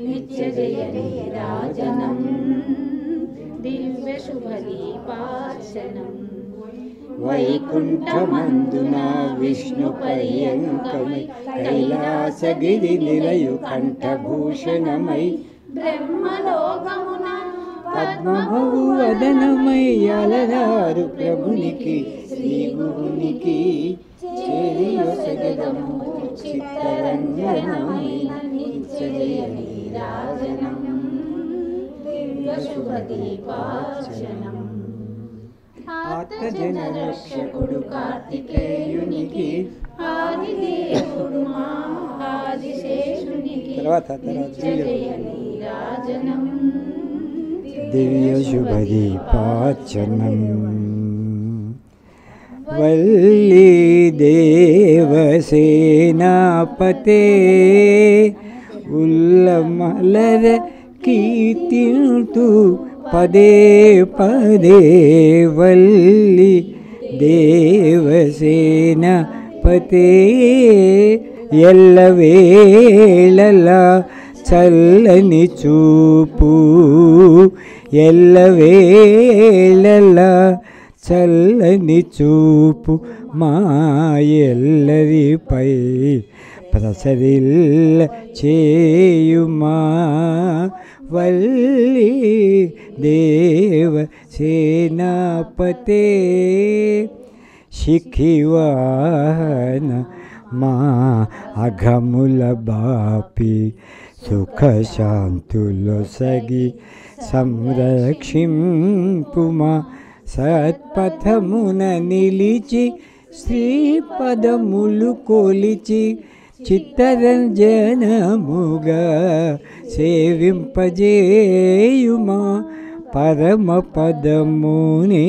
నిత్య జయ నీరాజనం దివ్య శుభదీపార్చనం వైకుంఠమందున విష్ణు పర్యంకమై కైలాసగిరి నిలయు కంఠభూషణమై బ్రహ్మలోకమున పద్మభవు వదనమై అలరారు ప్రభునికి శ్రీ గురునికి చేరియొసగదము చిత్తరంజనమైన నిత్య జయ నీరాజనం దివ్య శుభదీపార్చనం ఆత్మజన రక్షకుడు కార్తికేయునికి ఆదిదేవుడు మా ఆదిశేషునికి నిత్య జయ నీరాజనం దివ్య శుభదీపార్చనం వల్లి దేవసేనాపతే ఉల్లమలర కీర్తింతు పదే పదే వల్లి దేవసేనాపతే ఎల్లవేళలా చల్లని చూపు ఎల్లవేళలా చల్లని చూపు మా ఎల్లరిపై ప్రసరిల్ల చేయుమా వల్లి దేవ సేనాపతే శిఖివాహన మా అఘముల బాపి సుఖ శాంతులొసగి సంరక్షింపుమా సత్పథమున నిలిచి శ్రీపదములు కొలిచి చిత్తరంజనముగా సేవింపజేయుమా పరమ పదమునే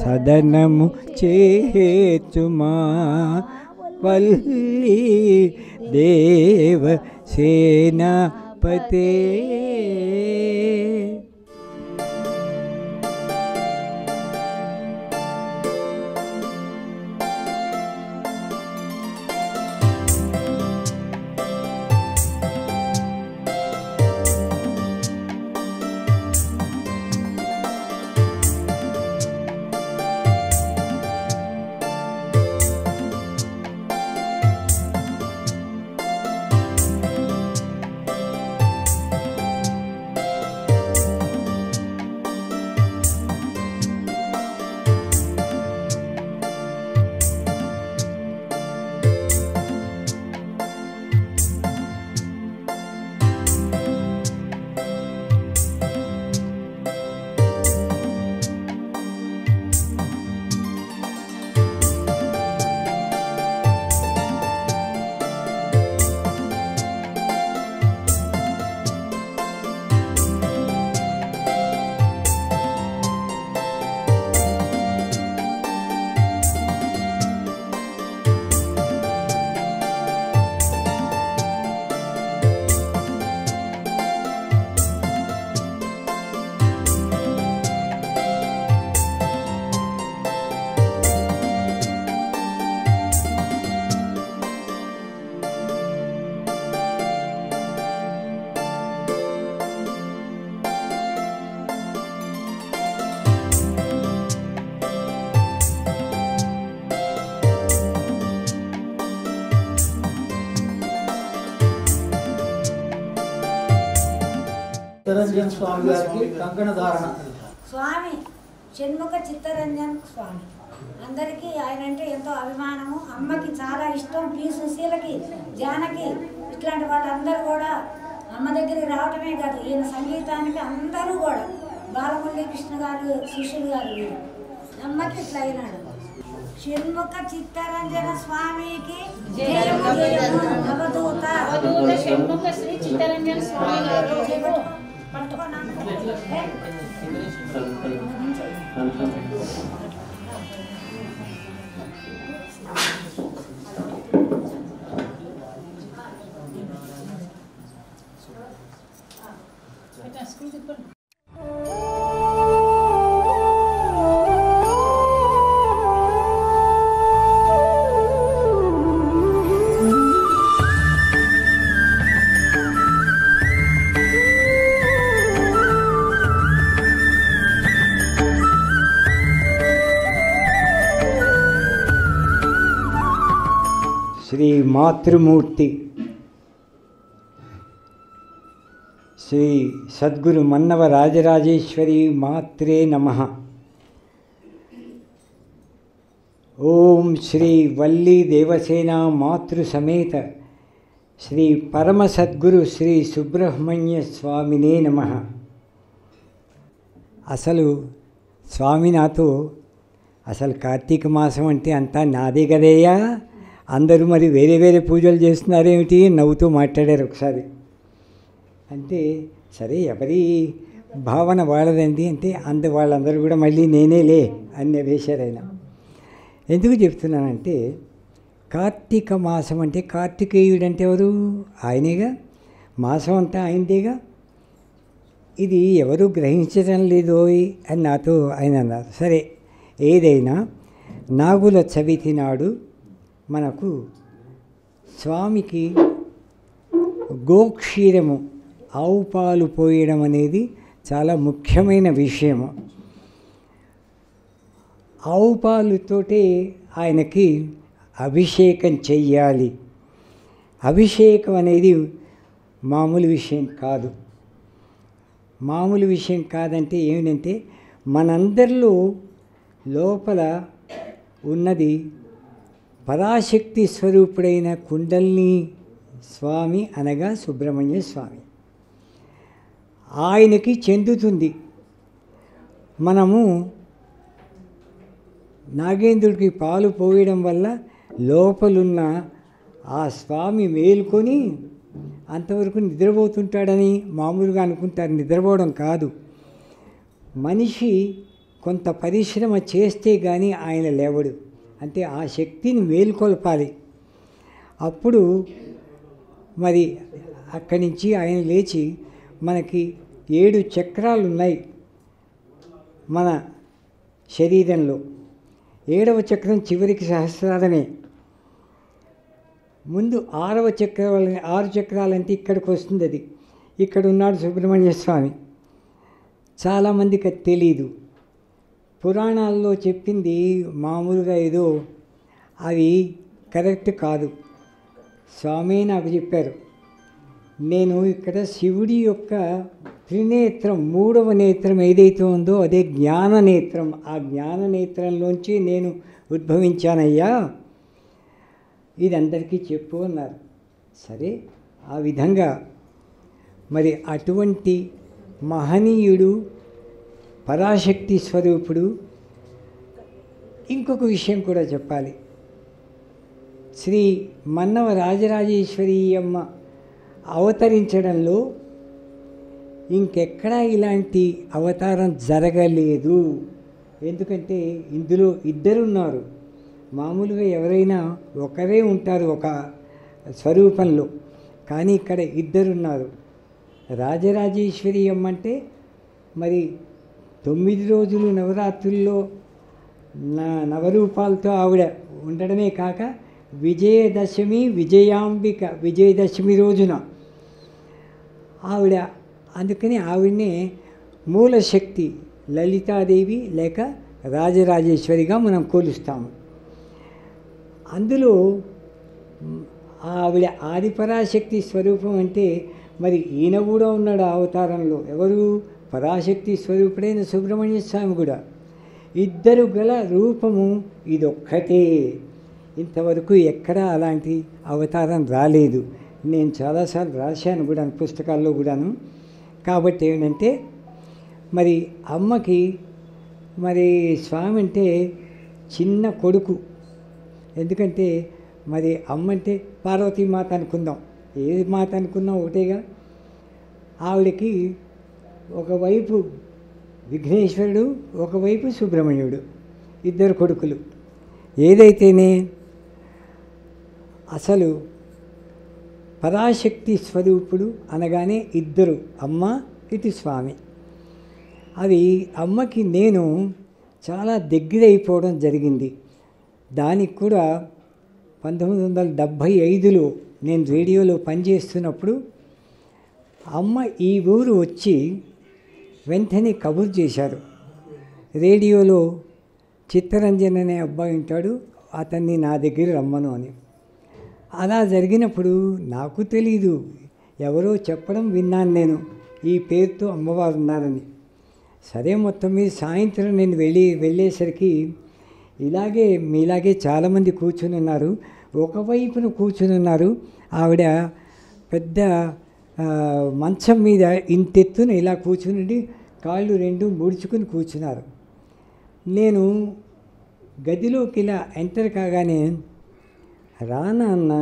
సదనము చేతుమా వల్లి దేవ సేనాపతే చిత్తరంజన్ స్వామి గారికి కంకణ ధారణ. స్వామి షణ్ముఖ చిత్తరంజన్ స్వామి అందరికీ ఆయన అంటే ఎంతో అభిమానము. అమ్మకి చాలా ఇష్టం. పి సుశీలకి, జానకి ఇట్లాంటి వాళ్ళందరూ కూడా అమ్మ దగ్గరికి రావటమే కాదు, ఈయన సంగీతానికి అందరూ కూడా బాలమురళీ కృష్ణ గారు శిష్యులు గారు వీరు అమ్మకి ఇట్లా అయినాడు. షణ్ముఖ చిత్తరంజన స్వామికి అవధూత షణ్ముఖ శ్రీ చిత్తరంజన స్వామి గారు శ్రీ మాతృమూర్తి శ్రీ సద్గురు మన్నవ రాజరాజేశ్వరి మాత్రే నమః. ఓం శ్రీ వల్లి దేవసేన మాతృ సమేత శ్రీ పరమ సద్గురు శ్రీ సుబ్రహ్మణ్య స్వామినే నమః. అసలు స్వామి నాతో అసలు కార్తీక మాసం అంటే అంతా నాదే కదయ్యా, అందరూ మరి వేరే వేరే పూజలు చేస్తున్నారేమిటి నవ్వుతూ మాట్లాడారు ఒకసారి. అంటే సరే ఎవరి భావన వాళ్ళదండి అంటే వాళ్ళందరూ కూడా మళ్ళీ నేనేలే అని వేశారు ఆయన. ఎందుకు చెప్తున్నానంటే కార్తీక మాసం అంటే కార్తికేయుడు అంటే ఎవరు? ఆయనేగా, మాసం అంతా ఆయనదేగా. ఇది ఎవరు గ్రహించడం లేదోయ్ అని నాతో ఆయన అన్నారు. సరే ఏదైనా నాగుల చవితి నాడు మనకు స్వామికి గోక్షీరము ఆవు పాలు పోయడం అనేది చాలా ముఖ్యమైన విషయము. ఆవు పాలుతోటే ఆయనకి అభిషేకం చెయ్యాలి. అభిషేకం అనేది మామూలు విషయం కాదు. మామూలు విషయం కాదంటే ఏమిటంటే మనందరిలో లోపల ఉన్నది పరాశక్తి స్వరూపుడైన కుండల్ని స్వామి అనగా సుబ్రహ్మణ్య స్వామి, ఆయనకి చెందుతుంది. మనము నాగేంద్రుడికి పాలు పోయడం వల్ల లోపలున్న ఆ స్వామి మేల్కొని అంతవరకు నిద్రపోతుంటాడని మామూలుగా అనుకుంటారు. నిద్రపోవడం కాదు, మనిషి కొంత పరిశ్రమ చేస్తే కానీ ఆయన లేవడు. అంటే ఆ శక్తిని మేల్కొల్పాలి. అప్పుడు మరి అక్కడి నుంచి ఆయన లేచి మనకి 7 చక్రాలు ఉన్నాయి మన శరీరంలో. 7వ చక్రం చివరికి సహస్రారమే. ముందు 6వ చక్రాలు, 6 చక్రాలంటే ఇక్కడికి వస్తుంది. అది ఇక్కడ ఉన్నాడు సుబ్రహ్మణ్య స్వామి. చాలామందికి అది తెలీదు. పురాణాల్లో చెప్పింది మామూలుగా ఏదో అవి కరెక్ట్ కాదు. స్వామి నాకు చెప్పారు. నేను ఇక్కడ శివుడి యొక్క త్రినేత్రం, 3వ నేత్రం ఏదైతే ఉందో అదే జ్ఞాననేత్రం. ఆ జ్ఞాననేత్రంలోంచి నేను ఉద్భవించానయ్యా, ఇది అందరికీ చెప్పు అన్నారు. సరే ఆ విధంగా మరి అటువంటి మహనీయుడు పరాశక్తి స్వరూపుడు. ఇంకొక విషయం కూడా చెప్పాలి. శ్రీ మన్నవ రాజరాజేశ్వరి అమ్మ అవతరించడంలో ఇంకెక్కడా ఇలాంటి అవతారం జరగలేదు. ఎందుకంటే ఇందులో ఇద్దరున్నారు. మామూలుగా ఎవరైనా ఒకరే ఉంటారు ఒక స్వరూపంలో, కానీ ఇక్కడ ఇద్దరున్నారు. రాజరాజేశ్వరి అమ్మ అంటే మరి 9 రోజులు నవరాత్రుల్లో నవరూపాలతో ఆవిడ ఉండడమే కాక విజయదశమి విజయాంబిక, విజయదశమి రోజున ఆవిడ, అందుకని ఆవిడనే మూలశక్తి లలితాదేవి లేక రాజరాజేశ్వరిగా మనం కొలుస్తాము. అందులో ఆవిడ ఆదిపరాశక్తి స్వరూపం అంటే మరి ఈయన కూడా ఉన్నాడు ఆ అవతారంలో. ఎవరు? పరాశక్తి స్వరూపుడైన సుబ్రహ్మణ్య స్వామి కూడా. ఇద్దరు గల రూపము ఇదొక్కటే. ఇంతవరకు ఎక్కడా అలాంటి అవతారం రాలేదు. నేను చాలాసార్లు రాశాను కూడా పుస్తకాల్లో కూడాను. కాబట్టి ఏంటంటే మరి అమ్మకి మరి స్వామి అంటే చిన్న కొడుకు. ఎందుకంటే మరి అమ్మ అంటే పార్వతీమాత అనుకుందాం, ఏ మాత అనుకున్నాం ఒకటేగా. ఆవిడకి ఒకవైపు విఘ్నేశ్వరుడు, ఒకవైపు సుబ్రహ్మణ్యుడు, ఇద్దరు కొడుకులు. ఏదైతేనే అసలు పరాశక్తి స్వరూపుడు అనగానే ఇద్దరు, అమ్మ ఇటు స్వామి. అవి అమ్మకి నేను చాలా దగ్గరైపోవడం జరిగింది. దానికి కూడా 1975లో నేను రేడియోలో పనిచేస్తున్నప్పుడు అమ్మ ఈ ఊరు వచ్చి వెంటనే కబురు చేశారు. రేడియోలో చిత్తరంజన్ అనే అబ్బాయి ఉంటాడు, అతన్ని నా దగ్గర రమ్మను అని. అలా జరిగినప్పుడు నాకు తెలీదు, ఎవరో చెప్పడం విన్నాను నేను, ఈ పేరుతో అమ్మవారు ఉన్నారని. సరే, మొత్తం మీద సాయంత్రం నేను వెళ్ళేసరికి ఇలాగే మీలాగే చాలామంది కూర్చుని ఉన్నారు. ఒకవైపున కూర్చుని ఉన్నారు. ఆవిడ పెద్ద మంచం మీద ఇంతెత్తున ఇలా కూర్చుని కాళ్ళు రెండు ముడుచుకుని కూర్చున్నారు. నేను గదిలోకి ఇలా ఎంటర్ కాగానే రానా అన్న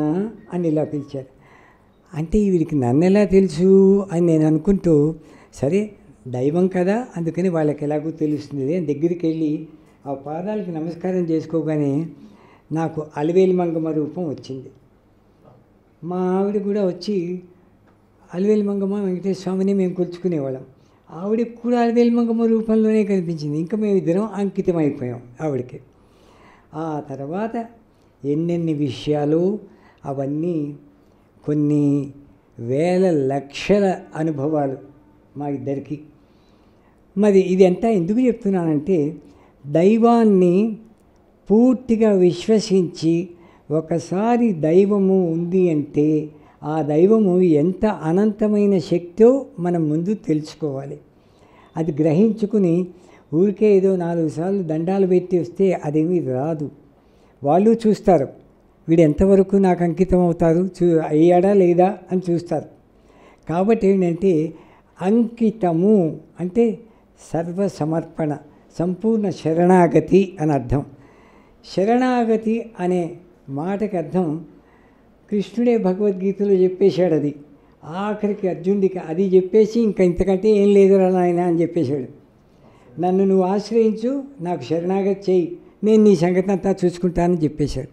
అని ఇలా పిలిచారు. అంటే వీడికి నన్ను ఎలా తెలుసు అని నేను అనుకుంటూ, సరే దైవం కదా అందుకని వాళ్ళకి ఎలాగో తెలుస్తుంది అని దగ్గరికి వెళ్ళి ఆ పాదాలకి నమస్కారం చేసుకోగానే నాకు అలివేలి మంగమ్మ రూపం వచ్చింది. మా ఆవిడ కూడా వచ్చి, అలివేలి మంగమ్మ వెంకటేశ్వర స్వామిని మేము కొలుచుకునేవాళ్ళం, ఆవిడకి కూడా అలివేలి మంగమ్మ రూపంలోనే కనిపించింది. ఇంకా మేమిద్దరం అంకితం అయిపోయాం ఆవిడకి. ఆ తర్వాత ఎన్నెన్ని విషయాలు, అవన్నీ కొన్ని వేల లక్షల అనుభవాలు మా ఇద్దరికి. మరి ఇదంతా ఎందుకు చెప్తున్నానంటే, దైవాన్ని పూర్తిగా విశ్వసించి ఒకసారి దైవము ఉంది అంటే ఆ దైవము ఎంత అనంతమైన శక్తో మనం ముందు తెలుసుకోవాలి. అది గ్రహించుకుని ఊరికే ఏదో 4 సార్లు దండాలు పెట్టి వస్తే అదేమీ రాదు. వాళ్ళు చూస్తారు, వీడు ఎంతవరకు నాకు అంకితం అవుతారు, అయ్యాడా లేదా అని చూస్తారు. కాబట్టి ఏంటంటే అంకితము అంటే సర్వసమర్పణ, సంపూర్ణ శరణాగతి అని అర్థం. శరణాగతి అనే మాటకి అర్థం కృష్ణుడే భగవద్గీతలో చెప్పేశాడు. అది ఆఖరికి అర్జునుడికి అది చెప్పేసి ఇంకా ఇంతకంటే ఏం లేదురా నాయన అని చెప్పేశాడు. నన్ను నువ్వు ఆశ్రయించు, నాకు శరణాగతి చేయి, నేను నీ సంగతి అంతా చూసుకుంటానని చెప్పేశాడు.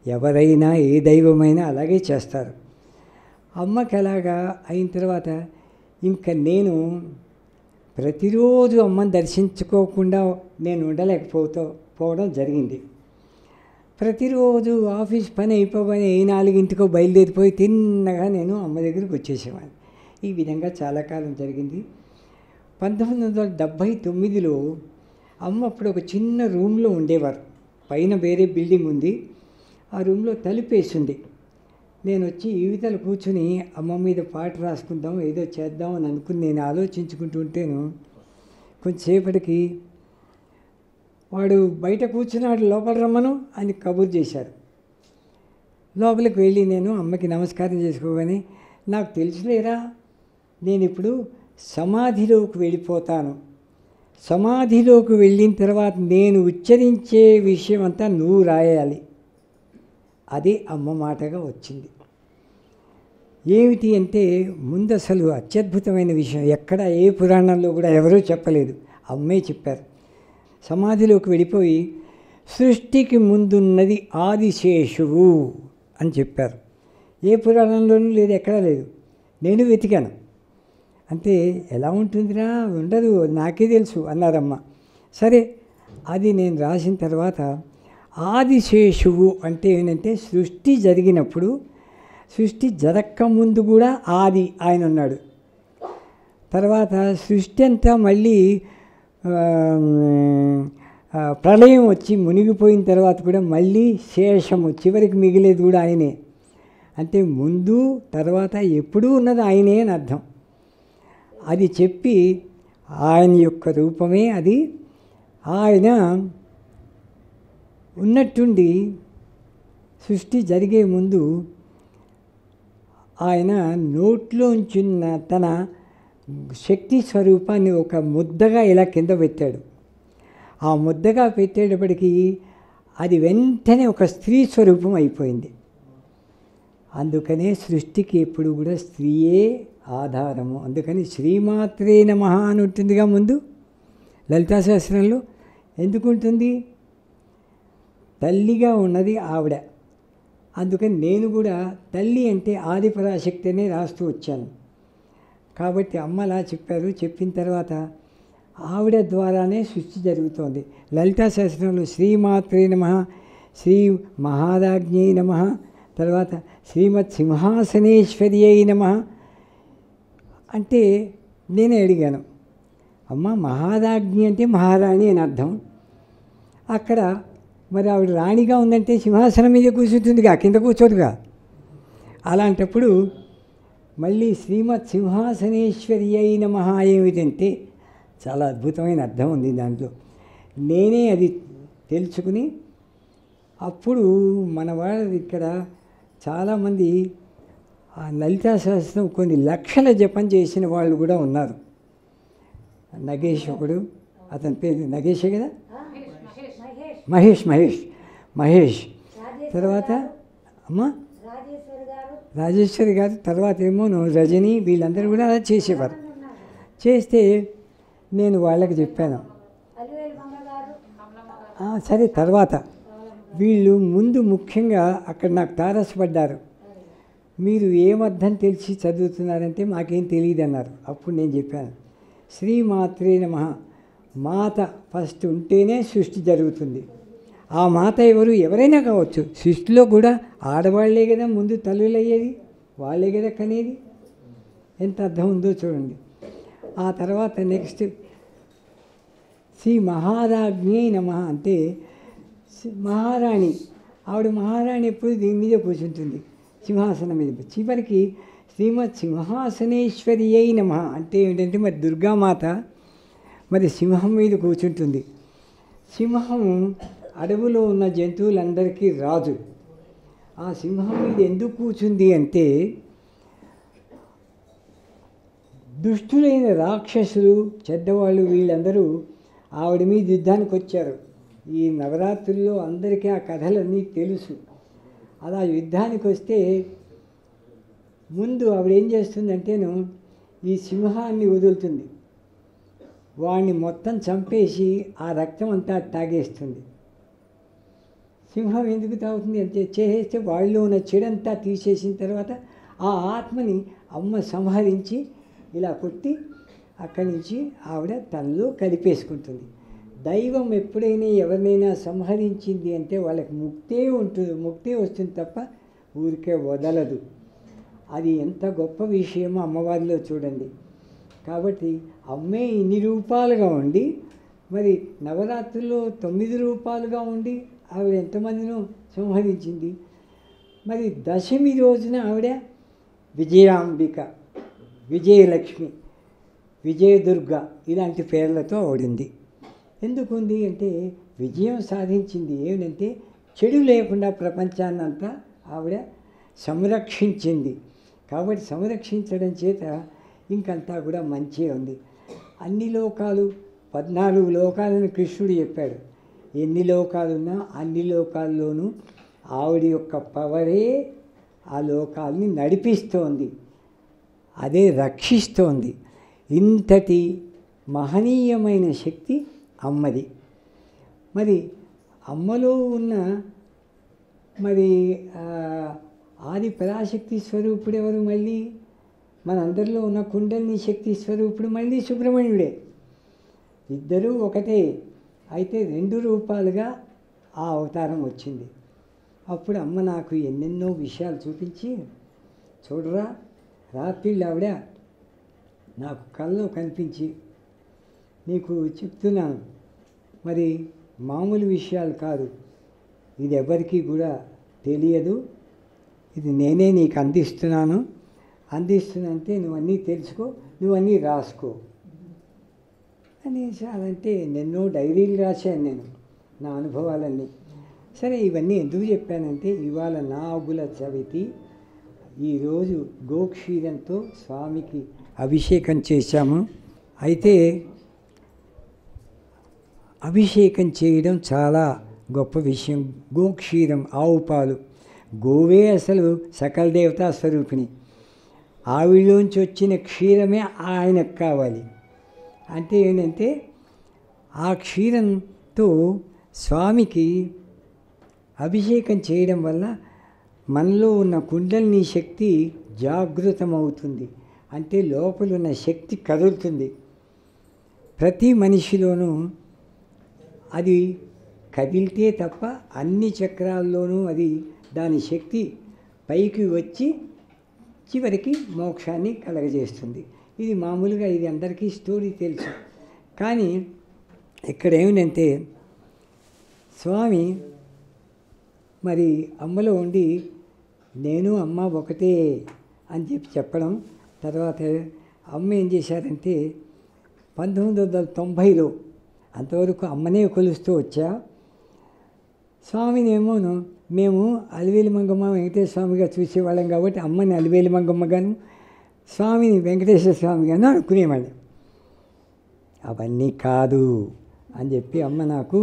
ఎవరైనా ఏ దైవమైనా అలాగే చేస్తారు. అమ్మకి అలాగా అయిన తర్వాత ఇంకా నేను ప్రతిరోజు అమ్మని దర్శించుకోకుండా నేను ఉండలేకపోవడం జరిగింది. ప్రతిరోజు ఆఫీస్ పని అయిపోగానే 4 బయలుదేరిపోయి తిన్నగా నేను అమ్మ దగ్గరికి వచ్చేసేవాడిని. ఈ విధంగా చాలా కాలం జరిగింది. 1979లో అమ్మ అప్పుడు ఒక చిన్న రూమ్లో ఉండేవారు. పైన వేరే బిల్డింగ్ ఉంది, ఆ రూమ్లో తలుపేసింది. నేను వచ్చి ఈవితలు కూర్చుని అమ్మ మీద పాట రాసుకుందాం, ఏదో చేద్దాం అని అనుకుని నేను ఆలోచించుకుంటుంటేను కొంచెంసేపటికి వాడు బయట కూర్చున్నాడు, లోపల రమ్మను అని కబురు చేశారు. లోపలికి వెళ్ళి నేను అమ్మకి నమస్కారం చేసుకోగానే, నాకు తెలుసులేరా నేను ఇప్పుడు సమాధిలోకి వెళ్ళిపోతాను, సమాధిలోకి వెళ్ళిన తర్వాత నేను ఉచ్చరించే విషయం అంతా నువ్వు రాయాలి, అది అమ్మ మాటగా వచ్చింది. ఏమిటి అంటే ముందు అసలు అత్యద్భుతమైన విషయం, ఎక్కడ ఏ పురాణంలో కూడా ఎవరూ చెప్పలేదు, అమ్మే చెప్పారు. సమాధిలోకి వెళ్ళిపోయి సృష్టికి ముందున్నది ఆదిశేషువు అని చెప్పారు. ఏ పురాణంలోనూ లేదు, ఎక్కడా లేదు. నేను వెతికాను. అంటే ఎలా ఉంటుందిరా, ఉండదు, నాకే తెలుసు అన్నారమ్మ. సరే, అది నేను రాసిన తర్వాత ఆదిశేషువు అంటే ఏంటంటే సృష్టి జరిగినప్పుడు, సృష్టి జరక్క ముందు కూడా ఆది ఆయన ఉన్నాడు. తర్వాత సృష్టి అంతా మళ్ళీ ప్రళయం వచ్చి మునిగిపోయిన తర్వాత కూడా మళ్ళీ శేషము, చివరికి మిగిలేది కూడా ఆయనే. అంటే ముందు తర్వాత ఎప్పుడూ ఉన్నది ఆయనే అని అర్థం. అది చెప్పి ఆయన యొక్క రూపమే అది. ఆయన ఉన్నట్టుండి సృష్టి జరిగే ముందు ఆయన నోట్లోంచున్న తన శక్తి స్వరూపాన్ని ఒక ముద్దగా ఇలా కింద పెట్టాడు. ఆ ముద్దగా పెట్టేటప్పటికీ అది వెంటనే ఒక స్త్రీ స్వరూపం అయిపోయింది. అందుకనే సృష్టికి ఎప్పుడు కూడా స్త్రీయే ఆధారము. అందుకని శ్రీమాత్రే నమః అని ఉంటుందిగా ముందు లలితా సహస్రంలో. ఎందుకుంటుంది? తల్లిగా ఉన్నది ఆవిడ. అందుకని నేను కూడా తల్లి అంటే ఆదిపరాశక్తి అనే రాస్తూ వచ్చాను. కాబట్టి అమ్మ అలా చెప్పారు. చెప్పిన తర్వాత ఆవిడ ద్వారానే సృష్టి జరుగుతోంది. లలితా సహస్రంలో శ్రీమాత్రే నమః, శ్రీ మహారాజ్ఞై నమః, తర్వాత శ్రీమత్ సింహాసనేశ్వర్యై నమః అంటే నేనే అడిగాను, అమ్మ మహారాజ్ఞి అంటే మహారాణి అని అర్థం. అక్కడ మరి ఆవిడ రాణిగా ఉందంటే సింహాసనం మీద కూర్చుంటుందిగా, కింద కూర్చోదుగా. అలాంటప్పుడు మళ్ళీ శ్రీమత్ సింహాసనేశ్వరి అయి నమః ఏమిటంటే చాలా అద్భుతమైన అర్థం ఉంది దాంట్లో. నేనే అది తెలుసుకుని అప్పుడు మన వాళ్ళు ఇక్కడ చాలామంది ఆ లలితా సహస్రం కొన్ని లక్షల జపం చేసిన వాళ్ళు కూడా ఉన్నారు. నగేష్ ఒకడు, అతని పేరు నగేషే కదా, మహేష్ తర్వాత అమ్మ రాజేశ్వరి గారు, తర్వాత ఏమో రజని, వీళ్ళందరూ కూడా అలా చేసేవారు. చేస్తే నేను వాళ్ళకి చెప్పాను, సరే తర్వాత వీళ్ళు ముందు ముఖ్యంగా అక్కడ నాకు తారసపడ్డారు. మీరు ఏమర్థం తెలిసి చదువుతున్నారంటే మాకేం తెలియదు అన్నారు. అప్పుడు నేను చెప్పాను, శ్రీమాత్రే నమః, మాత ఫస్ట్ ఉంటేనే సృష్టి జరుగుతుంది. ఆ మాత ఎవరైనా కావచ్చు. సృష్టిలో కూడా ఆడవాళ్లే కదా ముందు తల్లులు అయ్యేది, వాళ్ళే కదా కనేది. ఎంత అర్థం ఉందో చూడండి. ఆ తర్వాత నెక్స్ట్ శ్రీ మహారాజ్ఞే నమః అంటే మహారాణి, ఆవిడ మహారాణి ఎప్పుడు దీని మీద కూర్చుంటుంది, సింహాసనం మీద. చివరికి శ్రీమత్ సింహాసనేశ్వరి అయి నమః అంటే ఏంటంటే మరి దుర్గామాత మరి సింహం మీద కూర్చుంటుంది. సింహం అడవిలో ఉన్న జంతువులందరికీ రాజు. ఆ సింహం మీద ఎందుకు కూర్చుంది అంటే దుష్టులైన రాక్షసులు, చెడ్డవాళ్ళు వీళ్ళందరూ ఆవిడ మీద యుద్ధానికి వచ్చారు. ఈ నవరాత్రుల్లో అందరికీ ఆ కథలన్నీ తెలుసు. అలా యుద్ధానికి వస్తే ముందు ఆవిడ ఏం చేస్తుందంటేను ఈ సింహాన్ని వదులుతుంది, వాడిని మొత్తం చంపేసి ఆ రక్తం అంతా తాగేస్తుంది. సింహం ఎందుకు తాగుతుంది అంటే చేసేస్తే వాళ్ళలో ఉన్న చెడంతా తీసేసిన తర్వాత ఆ ఆత్మని అమ్మ సంహరించి ఇలా కొట్టి అక్కడి నుంచి ఆవిడ తనలో కలిపేసుకుంటుంది. దైవం ఎప్పుడైనా ఎవరినైనా సంహరించింది అంటే వాళ్ళకి ముక్తే ఉంటుంది, ముక్తే వస్తుంది తప్ప ఊరికే వదలదు. అది ఎంత గొప్ప విషయమో అమ్మవారిలో చూడండి. కాబట్టి అమ్మే ఇన్ని రూపాలుగా ఉండి మరి నవరాత్రుల్లో 9 రూపాలుగా ఉండి ఆవిడ ఎంతమందినో సంహరించింది. మరి దశమి రోజున ఆవిడ విజయాంబిక, విజయలక్ష్మి, విజయదుర్గ ఇలాంటి పేర్లతో ఆవిడింది. ఎందుకుంది అంటే విజయం సాధించింది. ఏమిటంటే చెడు లేకుండా ప్రపంచాన్నంతా ఆవిడ సంరక్షించింది. కాబట్టి సంరక్షించడం చేత ఇంకంతా కూడా మంచిగా ఉంది. అన్ని లోకాలు 14 లోకాలను కృష్ణుడు చెప్పాడు. ఎన్ని లోకాలున్నా అన్ని లోకాల్లోనూ ఆవిడ యొక్క పవరే ఆ లోకాలని నడిపిస్తోంది, అదే రక్షిస్తోంది. ఇంతటి మహనీయమైన శక్తి అమ్మది. మరి అమ్మలో ఉన్న మరి ఆది పరాశక్తి స్వరూపుడు ఎవరు? మళ్ళీ మనందరిలో ఉన్న కుండలిని శక్తి స్వరూపుడు మళ్ళీ సుబ్రహ్మణ్యుడే. ఇద్దరూ ఒకటే, అయితే 2 రూపాలుగా ఆ అవతారం వచ్చింది. అప్పుడు అమ్మ నాకు ఎన్నెన్నో విషయాలు చూపించి, చూడరా రాత్రిళ్ళు ఆవిడ నాకు కల్లో కనిపించి నీకు చెప్తున్నాను, మరి మామూలు విషయాలు కాదు, ఇది ఎవరికీ కూడా తెలియదు, ఇది నేనే నీకు అందిస్తున్నంటే నువ్వన్నీ తెలుసుకో, నువ్వన్నీ రాసుకో అనేసి. అదంటే ఎన్నెన్నో డైరీలు రాశాను నేను, నా అనుభవాలన్నీ. సరే ఇవన్నీ ఎందుకు చెప్పానంటే ఇవాళ నాగుల చవితి, ఈరోజు గోక్షీరంతో స్వామికి అభిషేకం చేశాము. అయితే అభిషేకం చేయడం చాలా గొప్ప విషయం. గోక్షీరం, ఆవు పాలు, గోవే అసలు సకల దేవతా స్వరూపిణి. ఆవిడలోంచి వచ్చిన క్షీరమే ఆయనకు కావాలి. అంటే ఏంటంటే ఆ క్షీరంతో స్వామికి అభిషేకం చేయడం వల్ల మనలో ఉన్న కుండలిని శక్తి జాగృతమవుతుంది. అంటే లోపల ఉన్న శక్తి కదులుతుంది. ప్రతి మనిషిలోనూ అది కదిలితే తప్ప అన్ని చక్రాల్లోనూ అది దాని శక్తి పైకి వచ్చి చివరికి మోక్షాన్ని కలగజేస్తుంది. ఇది మామూలుగా ఇది అందరికీ స్టోరీ తెలుసు. కానీ ఇక్కడ ఏమిటంటే స్వామి మరి అమ్మలో ఉండి నేను అమ్మ ఒకటే అని చెప్పడం. తర్వాత అమ్మ ఏం చేశారంటే 1990లో అంతవరకు అమ్మనే కొలుస్తూ వచ్చా. స్వామినేమోను మేము అలివేలి మంగమ్మ వెంకటేశ్వర స్వామిగా చూసేవాళ్ళం కాబట్టి అమ్మని అలివేలి మంగమ్మగాను స్వామిని వెంకటేశ్వర స్వామిగాను అనుకునేవాళ్ళం. అవన్నీ కాదు అని చెప్పి అమ్మ నాకు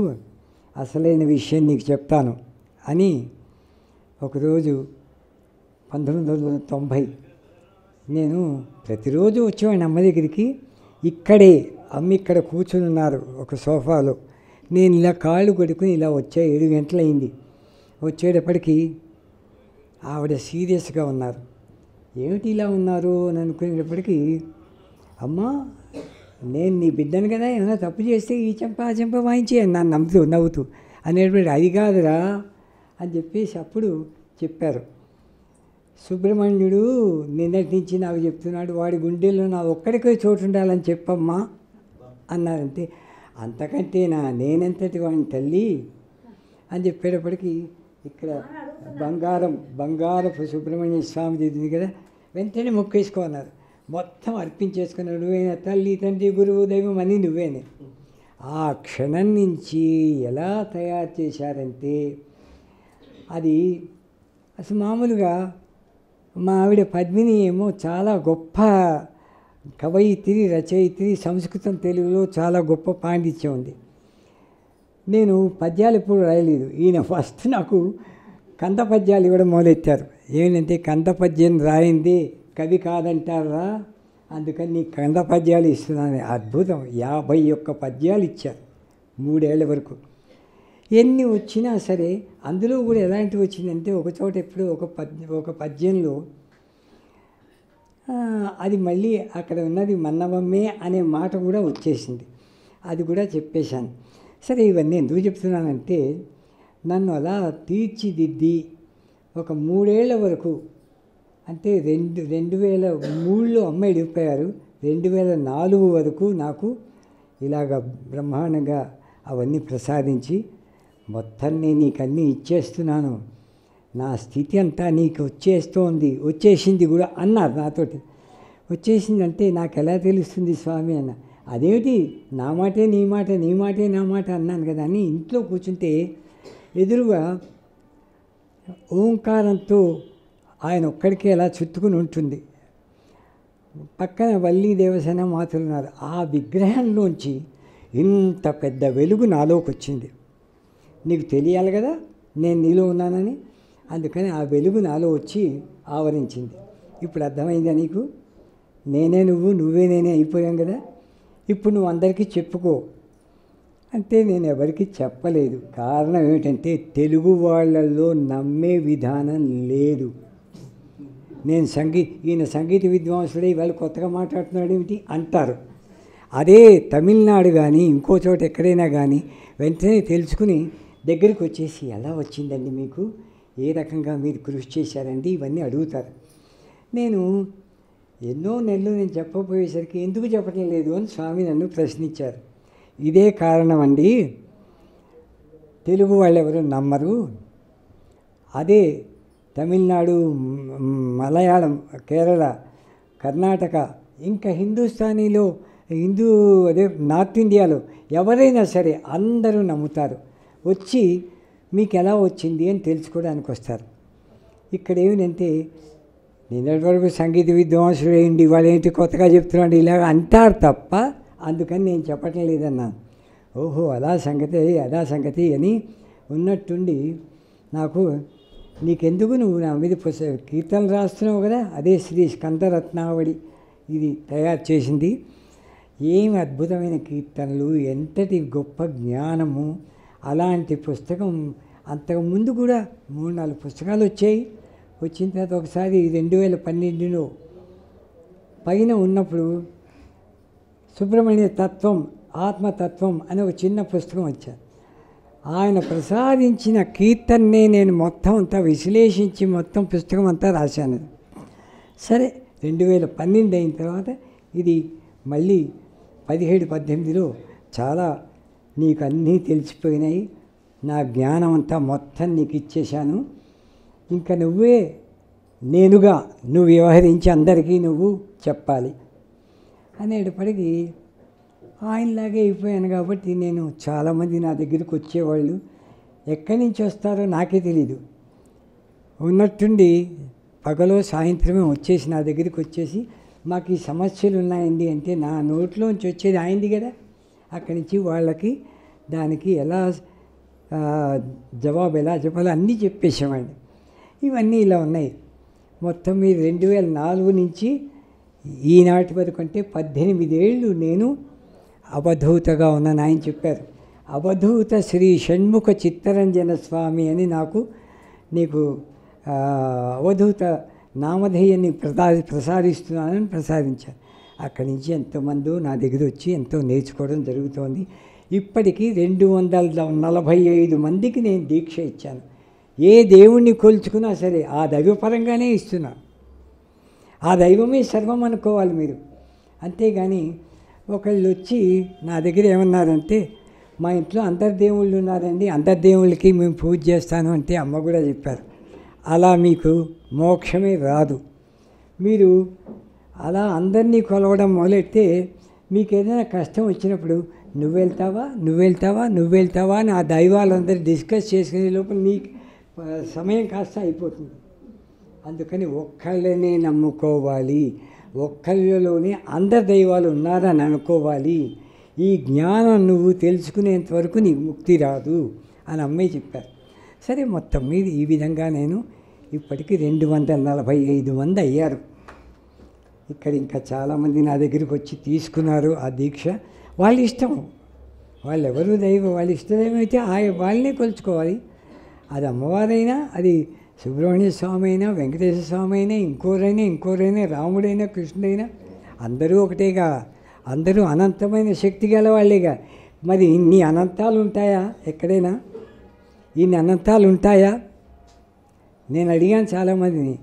అసలైన విషయం నీకు చెప్తాను అని ఒకరోజు 1990 నేను ప్రతిరోజు వచ్చేవాడిని అమ్మ దగ్గరికి. ఇక్కడే అమ్మ ఇక్కడ కూర్చుని ఉన్నారు ఒక సోఫాలో. నేను ఇలా కాళ్ళు కొడుకుని ఇలా వచ్చా. 7 గంటలైంది. వచ్చేటప్పటికి ఆవిడ సీరియస్గా ఉన్నారు. ఏమిటి ఇలా ఉన్నారు అని అనుకునేటప్పటికీ, అమ్మ నేను నీ బిడ్డను కదా, ఏమైనా తప్పు చేస్తే ఈ చెంప ఆ చెంప వాయించి నన్ను నవ్వుతూ అనేటువంటి అది కాదురా అని చెప్పేసి అప్పుడు చెప్పారు. సుబ్రహ్మణ్యుడు నిన్నటి నుంచి నాకు చెప్తున్నాడు, వాడి గుండెల్లో నా ఒక్కడికే చోటు ఉండాలని చెప్పమ్మా అన్నారంటే, అంతకంటేనా నేనెంతటి వాడిని తల్లి అని చెప్పేటప్పటికి ఇక్కడ బంగారపు సుబ్రహ్మణ్య స్వామి దిద్దింది కదా, వెంటనే మొక్కేసుకోన్నారు. మొత్తం అర్పించేసుకున్నాడు. నువ్వేనా తల్లి తండ్రి గురువు దైవం అని నువ్వేనే. ఆ క్షణం నుంచి ఎలా తయారు చేశారంటే అది అసలు మామూలుగా మా ఆవిడ పద్మిని ఏమో చాలా గొప్ప కవయిత్రి, రచయిత్రి, సంస్కృతం తెలుగులో చాలా గొప్ప పాండిత్యం ఉంది. నేను పద్యాలు ఎప్పుడు రాయలేదు. ఈయన ఫస్ట్ నాకు కంద పద్యాలు ఇవ్వడం మొదలెట్టారు. ఏంటంటే కంద పద్యం రాయింది కవి కాదంటారా, అందుకని నీ కంద పద్యాలు ఇస్తున్నాను. అద్భుతం. 51 పద్యాలు ఇచ్చారు 3 ఏళ్ల వరకు. ఎన్ని వచ్చినా సరే అందులో కూడా ఎలాంటివి వచ్చిందంటే ఒక చోట ఎప్పుడు ఒక పద్యంలో అది మళ్ళీ అక్కడ ఉన్నది మన్నవమ్మే అనే మాట కూడా వచ్చేసింది. అది కూడా చెప్పేశాను. సరే ఇవన్నీ ఎందుకు చెప్తున్నానంటే నన్ను అలా తీర్చిదిద్ది ఒక 3 ఏళ్ల వరకు, అంటే 2003లో అమ్మ వెళ్ళిపోయారు. 2004 వరకు నాకు ఇలాగ బ్రహ్మాండంగా అవన్నీ ప్రసాదించి మొత్తం నేను నీకు అన్నీ ఇచ్చేస్తున్నాను, నా స్థితి అంతా నీకు వచ్చేసింది కూడా అన్నారు నాతోటి. వచ్చేసిందంటే నాకు ఎలా తెలుస్తుంది స్వామి అన్న. అదేమిటి నా మాటే నీ మాట, నీ మాటే నా మాట అన్నాను కదా అని ఇంట్లో కూర్చుంటే ఎదురుగా ఓంకారంతో ఆయన ఒక్కడికే అలా చుట్టుకుని ఉంటుంది. పక్కన వల్లీ దేవసేన మాతలు ఉన్నారు. ఆ విగ్రహంలోంచి ఇంత పెద్ద వెలుగు నాలోకి వచ్చింది. నీకు తెలియాలి కదా నేను నీలో ఉన్నానని, అందుకని ఆ వెలుగు నాలో వచ్చి ఆవరించింది. ఇప్పుడు అర్థమైందా నీకు? నేనే నువ్వు, నువ్వే నేనే అయిపోయాం కదా. ఇప్పుడు నువ్వు అందరికీ చెప్పుకో అంటే నేను ఎవరికి చెప్పలేదు. కారణం ఏమిటంటే తెలుగు వాళ్ళల్లో నమ్మే విధానం లేదు. నేను ఈయన సంగీత విద్వాంసుడే ఇవాళ కొత్తగా మాట్లాడుతున్నాడు ఏమిటి అంటారు. అదే తమిళనాడు కానీ ఇంకో చోట ఎక్కడైనా కానీ వెంటనే తెలుసుకుని దగ్గరికి వచ్చేసి ఎలా వచ్చిందండి మీకు, ఏ రకంగా మీరు కృషి చేశారండి ఇవన్నీ అడుగుతారు. నేను ఎన్నో నెలలు నేను చెప్పకపోయేసరికి ఎందుకు చెప్పడం లేదు అని స్వామి నన్ను ప్రశ్నించారు. ఇదే కారణం అండి, తెలుగు వాళ్ళు ఎవరు నమ్మరు. అదే తమిళనాడు, మలయాళం, కేరళ, కర్ణాటక, ఇంకా హిందూస్థానీలో అదే నార్త్ ఇండియాలో ఎవరైనా సరే అందరూ నమ్ముతారు. వచ్చి మీకు ఎలా వచ్చింది అని తెలుసుకోవడానికి వస్తారు. ఇక్కడ ఏమిటంటే నిన్నటి వరకు సంగీత విద్వాంసుడు ఏంటి వాళ్ళు ఏంటి కొత్తగా చెప్తున్నాడు ఇలాగ అంటారు తప్ప, అందుకని నేను చెప్పటం లేదన్నాను. ఓహో అదా సంగతి అని ఉన్నట్టుండి నాకు నీకెందుకు నువ్వు నా మీద కీర్తనలు రాస్తున్నావు కదా, అదే శ్రీ స్కందరత్నావళి ఇది తయారు చేసింది. ఏమి అద్భుతమైన కీర్తనలు, ఎంతటి గొప్ప జ్ఞానము. అలాంటి పుస్తకం అంతకుముందు కూడా 3-4 పుస్తకాలు వచ్చాయి. వచ్చిన తర్వాత ఒకసారి 2012లో పైన ఉన్నప్పుడు సుబ్రహ్మణ్య తత్వం, ఆత్మతత్వం అనే ఒక చిన్న పుస్తకం వచ్చారు. ఆయన ప్రసాదించిన కీర్తననే నేను మొత్తం అంతా విశ్లేషించి మొత్తం పుస్తకం అంతా రాశాను. సరే 2012 అయిన తర్వాత ఇది మళ్ళీ 17-18లో చాలా నీకు అన్నీ తెలిసిపోయినాయి, నా జ్ఞానం అంతా మొత్తం నీకు ఇచ్చేశాను, ఇంకా నువ్వే నేనుగా నువ్వు వ్యవహరించి అందరికీ నువ్వు చెప్పాలి అనేటప్పటికీ ఆయనలాగే అయిపోయాను. కాబట్టి నేను చాలామంది నా దగ్గరికి వచ్చేవాళ్ళు ఎక్కడి నుంచి వస్తారో నాకే తెలీదు. ఉన్నట్టుండి పగలో సాయంత్రమే వచ్చేసి నా దగ్గరికి వచ్చేసి మాకు ఈ సమస్యలు ఉన్నాయండి అంటే నా నోట్లోంచి వచ్చేది ఆయనది కదా. అక్కడి నుంచి వాళ్ళకి దానికి ఎలా జవాబు ఎలా చెప్పాలో అన్నీ చెప్పేసామండి. ఇవన్నీ ఇలా ఉన్నాయి. మొత్తం మీరు 2004 నుంచి ఈనాటి వరకు అంటే 18 ఏళ్ళు నేను అవధూతగా ఉన్నాను. ఆయన చెప్పారు అవధూత శ్రీ షణ్ముఖ చిత్తరంజన స్వామి అని నీకు అవధూత నామధేయాన్ని ప్రసారిస్తున్నానని ప్రసాదించారు. అక్కడి నుంచి ఎంతోమంది నా దగ్గర వచ్చి ఎంతో నేర్చుకోవడం జరుగుతోంది. ఇప్పటికీ 245 మందికి నేను దీక్ష ఇచ్చాను. ఏ దేవుణ్ణి కొలుచుకున్నా సరే ఆ దైవపరంగానే ఇస్తున్నాను. ఆ దైవమే సర్వం అనుకోవాలి మీరు. అంతేగాని ఒకళ్ళు వచ్చి నా దగ్గర ఏమన్నారంటే మా ఇంట్లో అందరు దేవుళ్ళు ఉన్నారండి, అందరి దేవుళ్ళకి మేము పూజ చేస్తాను అంటే అమ్మ కూడా చెప్పారు అలా మీకు మోక్షమే రాదు. మీరు అలా అందరినీ కొలవడం మొదలెడితే మీకు ఏదైనా కష్టం వచ్చినప్పుడు నువ్వు వెళ్తావా అని ఆ దైవాలందరూ డిస్కస్ చేసుకునే లోపల నీ సమయం కాస్త అయిపోతుంది. అందుకని ఒక్కళ్ళనే నమ్ముకోవాలి, ఒక్కళ్ళలోనే అందరి దైవాలు ఉన్నారని అనుకోవాలి. ఈ జ్ఞానం నువ్వు తెలుసుకునేంత వరకు నీకు ముక్తి రాదు అని అమ్మాయి చెప్పారు. సరే మొత్తం మీద ఈ విధంగా నేను ఇప్పటికీ 245 మంది అయ్యారు. ఇక్కడ ఇంకా చాలామంది నా దగ్గరికి వచ్చి తీసుకున్నారు ఆ దీక్ష. వాళ్ళ ఇష్టం, వాళ్ళు ఎవరు దైవం, వాళ్ళ ఇష్టదైవమైతే వాళ్ళనే కొలుచుకోవాలి. అది అమ్మవారైనా, అది సుబ్రహ్మణ్య స్వామి అయినా, వెంకటేశ్వర స్వామి అయినా, ఇంకోరైనా, రాముడైనా, కృష్ణుడైనా అందరూ ఒకటేగా. అందరూ అనంతమైన శక్తి గల వాళ్ళేగా. మరి ఇన్ని అనంతాలు ఉంటాయా ఎక్కడైనా? ఇన్ని అనంతాలు ఉంటాయా? నేను అడిగాను చాలామందిని.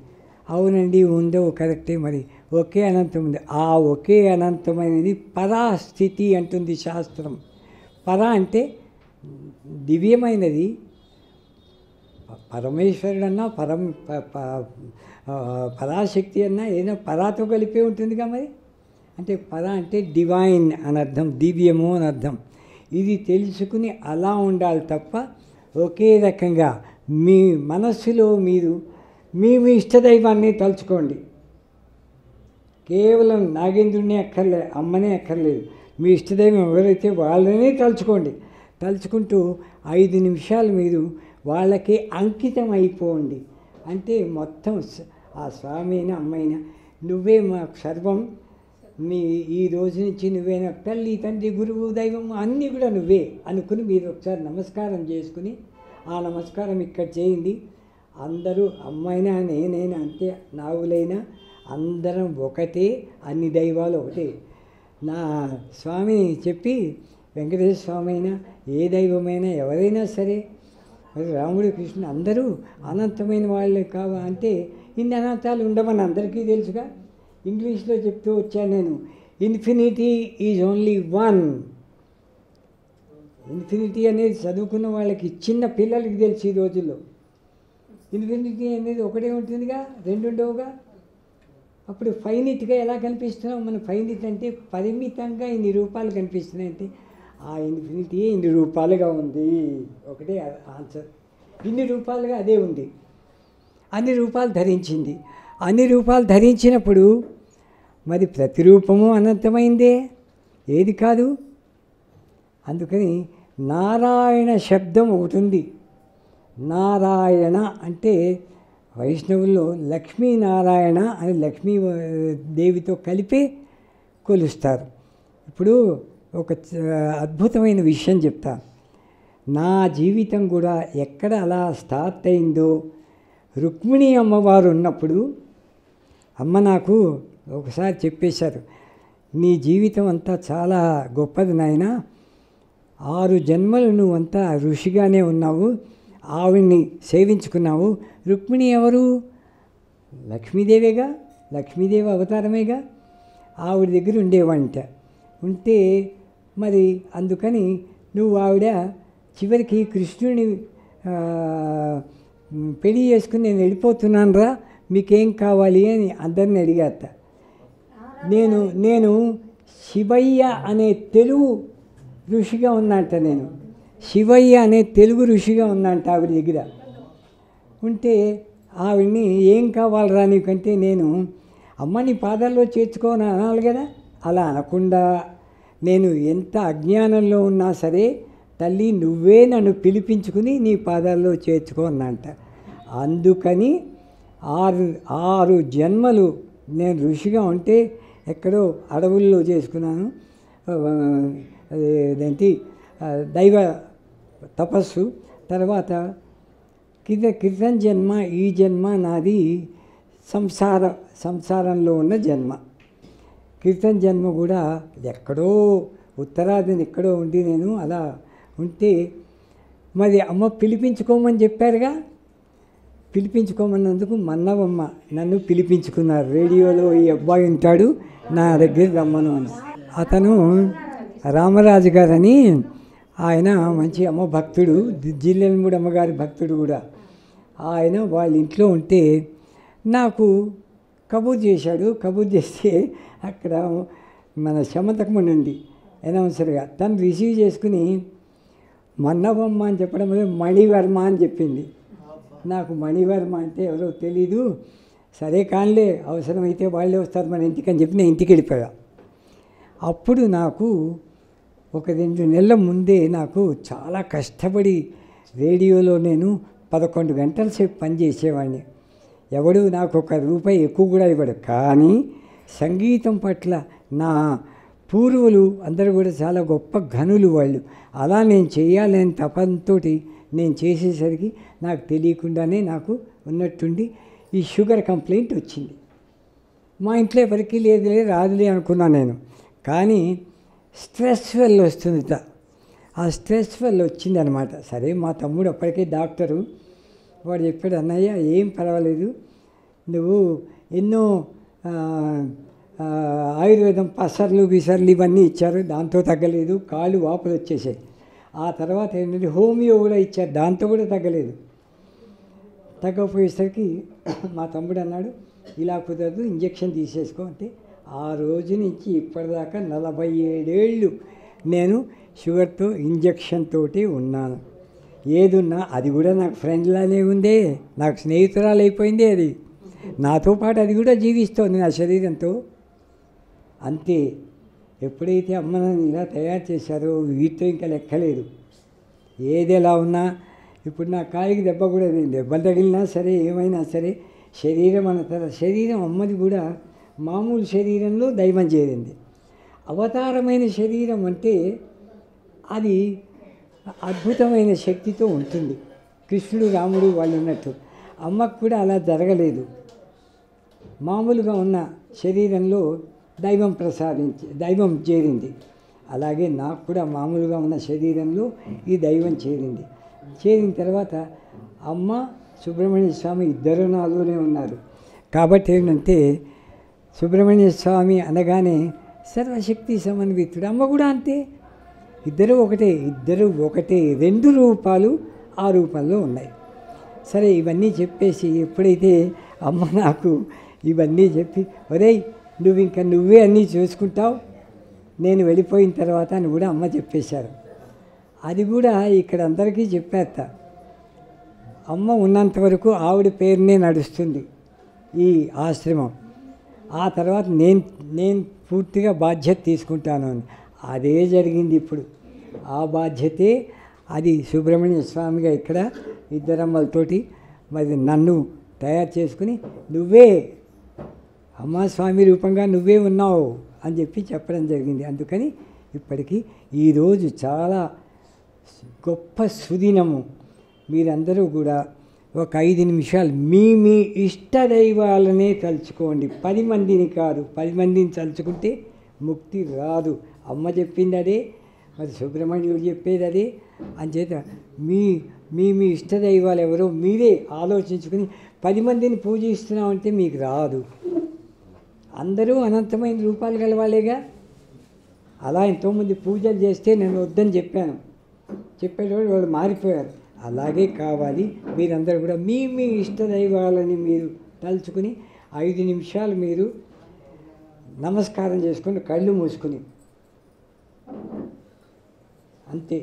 అవునండి ఉందో కరెక్టే. మరి ఒకే అనంతం ఉంది. ఆ ఒకే అనంతమైనది పరాస్థితి అంటుంది శాస్త్రం. పరా అంటే దివ్యమైనది. పరమేశ్వరుడు అన్నా పరాశక్తి అన్నా ఏదైనా పరాతో కలిపే ఉంటుందిగా. మరి అంటే పరా అంటే డివైన్ అని అర్థం, దివ్యము అని అర్థం. ఇది తెలుసుకుని అలా ఉండాలి తప్ప ఒకే రకంగా మీ మనస్సులో మీరు మీ ఇష్టదైవాన్ని తలుచుకోండి. కేవలం నాగేంద్రుడినే అక్కర్లేదు, అమ్మనే అక్కర్లేదు. మీ ఇష్టదైవం ఎవరైతే వాళ్ళనే తలుచుకోండి. తలుచుకుంటూ 5 నిమిషాలు మీరు వాళ్ళకి అంకితం అయిపోండి. అంటే మొత్తం ఆ స్వామి అయినా అమ్మైనా నువ్వే మా సర్వం, మీ ఈ రోజు నుంచి నువ్వే నాకు తల్లి, తండ్రి, గురువు, దైవం అన్నీ కూడా నువ్వే అనుకుని మీరు ఒకసారి నమస్కారం చేసుకుని ఆ నమస్కారం ఇక్కడ చేయండి. అందరూ అమ్మైనా నేనైనా అంతే, నావులైనా అందరం ఒకటే, అన్ని దైవాలు ఒకటే. నా స్వామిని చెప్పి వెంకటేశ్వర స్వామి అయినా ఏ దైవమైనా ఎవరైనా సరే, మరి రాముడు కృష్ణుడు అందరూ అనంతమైన వాళ్ళే కావా అంటే ఇన్ని అనంతాలు ఉండమని అందరికీ తెలుసుగా. ఇంగ్లీష్లో చెప్తూ వచ్చాను నేను, infinity is only one. Infinity అనేది చదువుకున్న వాళ్ళకి, చిన్న పిల్లలకి తెలుసు ఈ రోజుల్లో. ఇన్ఫినిటీ అనేది ఒకటే ఉంటుందిగా, 2 ఉండవుగా. అప్పుడు ఫైనిట్గా ఎలా కనిపిస్తున్నాం మనం? ఫైనిట్ అంటే పరిమితంగా ఇన్ని రూపాలు కనిపిస్తున్నాయి అంటే ఆ ఇన్ఫినిటీ ఇన్ని రూపాలుగా ఉంది, ఒకటే ఆన్సర్. ఇన్ని రూపాలుగా అదే ఉంది, అన్ని రూపాలు ధరించింది. అన్ని రూపాలు ధరించినప్పుడు మరి ప్రతిరూపము అనంతమైందే, ఏది కాదు. అందుకని నారాయణ శబ్దం ఒకటి ఉంది. నారాయణ అంటే వైష్ణవుల్లో లక్ష్మీనారాయణ అని లక్ష్మీదేవితో కలిపి కొలుస్తారు. ఇప్పుడు ఒక అద్భుతమైన విషయం చెప్తా. నా జీవితం కూడా ఎక్కడ అలా స్టార్ట్ అయిందో, రుక్మిణి అమ్మవారు ఉన్నప్పుడు అమ్మ నాకు ఒకసారి చెప్పేశారు, నీ జీవితం అంతా చాలా గొప్పది నాయన, 6 జన్మలు నువ్వంతా ఋషిగానే ఉన్నావు, ఆవిడ్ని సేవించుకున్నావు. రుక్మిణి ఎవరు? లక్ష్మీదేవిగా, లక్ష్మీదేవి అవతారమేగా. ఆవిడ దగ్గర ఉండేవంట. ఉంటే మరి అందుకని నువ్వు ఆవిడ చివరికి కృష్ణుడిని పెళ్లి చేసుకుని నేను వెళ్ళిపోతున్నాను రా, మీకేం కావాలి అని అందరిని అడిగాత. నేను శివయ్య అనే తెలుగు ఋషిగా ఉన్నంట. నేను శివయ్య అనే తెలుగు ఋషిగా ఉన్నంట ఆవిడ దగ్గర ఉంటే, ఆవిడ్ని ఏం కావాలరా నీకంటే, నేను అమ్మ నీ పాదాల్లో చేర్చుకోని అనాలి కదా. అలా అనకుండా నేను ఎంత అజ్ఞానంలో ఉన్నా సరే తల్లి నువ్వే నన్ను పిలిపించుకుని నీ పాదాల్లో చేర్చుకో అన్నంట. అందుకని 6 జన్మలు నేను ఋషిగా ఉంటే ఎక్కడో అడవుల్లో చేసుకున్నాను. అదేంటి దైవ తపస్సు. తర్వాత క్రితం జన్మ, ఈ జన్మ నాది సంసారంలో ఉన్న జన్మ. క్రితం జన్మ కూడా ఎక్కడో ఉత్తరాదిని ఎక్కడో ఉండి నేను అలా ఉంటే, మరి అమ్మ పిలిపించుకోమని చెప్పారుగా, పిలిపించుకోమన్నందుకు మన్నవమ్మ నన్ను పిలిపించుకున్నారు. రేడియోలో ఈ అబ్బాయి ఉంటాడు నా దగ్గర రమ్మను అని. అతను రామరాజు గారని, ఆయన మంచి అమ్మ భక్తుడు, జిల్లెలమూడి అమ్మగారి భక్తుడు కూడా. ఆయన వాళ్ళ ఇంట్లో ఉంటే నాకు కబూర్ చేశాడు. కబూర్ చేస్తే అక్కడ మన శమంతకమణి ఉంది అనౌన్సర్గా, తను రిసీవ్ చేసుకుని మన్నవమ్మ అని చెప్పడం వల్ల మణివర్మ అని చెప్పింది. నాకు మణివర్మ అంటే ఎవరో తెలీదు. సరే కానిలే, అవసరమైతే వాళ్ళే వస్తారు మన ఇంటికి అని చెప్పి నేను ఇంటికి వెళ్ళిపోయా. అప్పుడు నాకు ఒక 2 నెలల ముందే నాకు చాలా కష్టపడి రేడియోలో నేను 11 గంటల సేపు పనిచేసేవాడిని. ఎవడు నాకు ₹1 ఎక్కువ కూడా ఇవ్వడు. కానీ సంగీతం పట్ల నా పూర్వులు అందరూ కూడా చాలా గొప్ప ఘనులు వాళ్ళు. అలా నేను చేయాలని తపంతో నేను చేసేసరికి నాకు తెలియకుండానే నాకు ఉన్నట్టుండి ఈ షుగర్ కంప్లైంట్ వచ్చింది. మా ఇంట్లో ఎవరికి లేదులే రాదులే అనుకున్నాను నేను. కానీ స్ట్రెస్ వల్ల వస్తుందిట. ఆ స్ట్రెస్ వల్ల వచ్చిందనమాట. సరే మా తమ్ముడు అప్పటికే డాక్టరు, వాడు చెప్పాడు, అన్నయ్య ఏం పర్వాలేదు, నువ్వు ఎన్నో ఆయుర్వేదం పసర్లు బిసర్లు ఇవన్నీ ఇచ్చారు, దాంతో తగ్గలేదు, కాళ్ళు వాపులు వచ్చేసాయి. ఆ తర్వాత ఏంటంటే హోమియో కూడా ఇచ్చారు, దాంతో కూడా తగ్గలేదు. తగ్గపోయేసరికి మా తమ్ముడు అన్నాడు, ఇలా కుదరదు, ఇంజక్షన్ తీసేసుకో అంటే, ఆ రోజు నుంచి ఇప్పటిదాకా 47 ఏళ్ళు నేను షుగర్తో ఇంజక్షన్ తోటి ఉన్నాను. ఏదున్నా అది కూడా నాకు ఫ్రెండ్లానే ఉందే, నాకు స్నేహితురాలు అయిపోయింది. అది నాతో పాటు అది కూడా జీవిస్తోంది నా శరీరంతో. అంతే. ఎప్పుడైతే అమ్మ నన్ను ఇలా తయారు చేశారో వీటితో ఇంకా లెక్కలేదు. ఏది ఎలా ఉన్నా, ఇప్పుడు నా కాలికి దెబ్బ కూడా దెబ్బలు తగిలినా సరే, ఏమైనా సరే శరీరం అన్న శరీరం అమ్మది కూడా మామూలు శరీరంలో దైవం చేరింది. అవతారమైన శరీరం అంటే అది అద్భుతమైన శక్తితో ఉంటుంది. కృష్ణుడు రాముడు వాళ్ళు ఉన్నట్టు అమ్మకు కూడా అలా జరగలేదు. మామూలుగా ఉన్న శరీరంలో దైవం చేరింది. అలాగే నాకు కూడా మామూలుగా ఉన్న శరీరంలో ఈ దైవం చేరింది. చేరిన తర్వాత అమ్మ సుబ్రహ్మణ్య స్వామి ఇద్దరు నాలోనే ఉన్నారు. కాబట్టి ఏంటంటే సుబ్రహ్మణ్య స్వామి అనగానే సర్వశక్తి సమన్వితుడు. అమ్మ కూడా అంతే, ఇద్దరు ఒకటే 2 రూపాలు ఆ రూపంలో ఉన్నాయి. సరే ఇవన్నీ చెప్పేసి ఎప్పుడైతే అమ్మ నాకు ఇవన్నీ చెప్పి, ఒరేయ్ నువ్వే అన్నీ చూసుకుంటావు, నేను వెళ్ళిపోయిన తర్వాత అని కూడా అమ్మ చెప్పేశారు. అది కూడా ఇక్కడ అందరికీ చెప్పేస్తా. అమ్మ ఉన్నంత వరకు ఆవిడ పేరునే నడుస్తుంది ఈ ఆశ్రమం. ఆ తర్వాత నేను పూర్తిగా బాధ్యత తీసుకుంటాను అని అదే జరిగింది. ఇప్పుడు ఆ బాధ్యతే అది సుబ్రహ్మణ్య స్వామిగా ఇక్కడ ఇద్దరమ్మలతోటి మరి నన్ను తయారు చేసుకుని నువ్వే అమ్మా స్వామి రూపంగా నువ్వే ఉన్నావు అని చెప్పి చెప్పడం జరిగింది. అందుకని ఇప్పటికీ ఈరోజు చాలా గొప్ప సుదినము. మీరందరూ కూడా ఒక 5 నిమిషాలు మీ ఇష్టదైవాలనే తలుచుకోండి, 10 మందిని కాదు. 10 మందిని తలుచుకుంటే ముక్తి రాదు. అమ్మ చెప్పింది అదే, మరి సుబ్రహ్మణ్యుడు చెప్పేది అదే. అంచేత మీ ఇష్టదైవాలు ఎవరో మీరే ఆలోచించుకుని 10 మందిని పూజిస్తున్నామంటే మీకు రాదు. అందరూ అనంతమైన రూపాలు గలవాలేగా. అలా ఎంతోమంది పూజలు చేస్తే నేను వద్దని చెప్పాను, చెప్పేటప్పుడు వాళ్ళు మారిపోయారు. అలాగే కావాలి. మీరందరూ కూడా మీ ఇష్టదైవాలని మీరు తలుచుకుని 5 నిమిషాలు మీరు నమస్కారం చేసుకుని కళ్ళు మూసుకుని అంతే.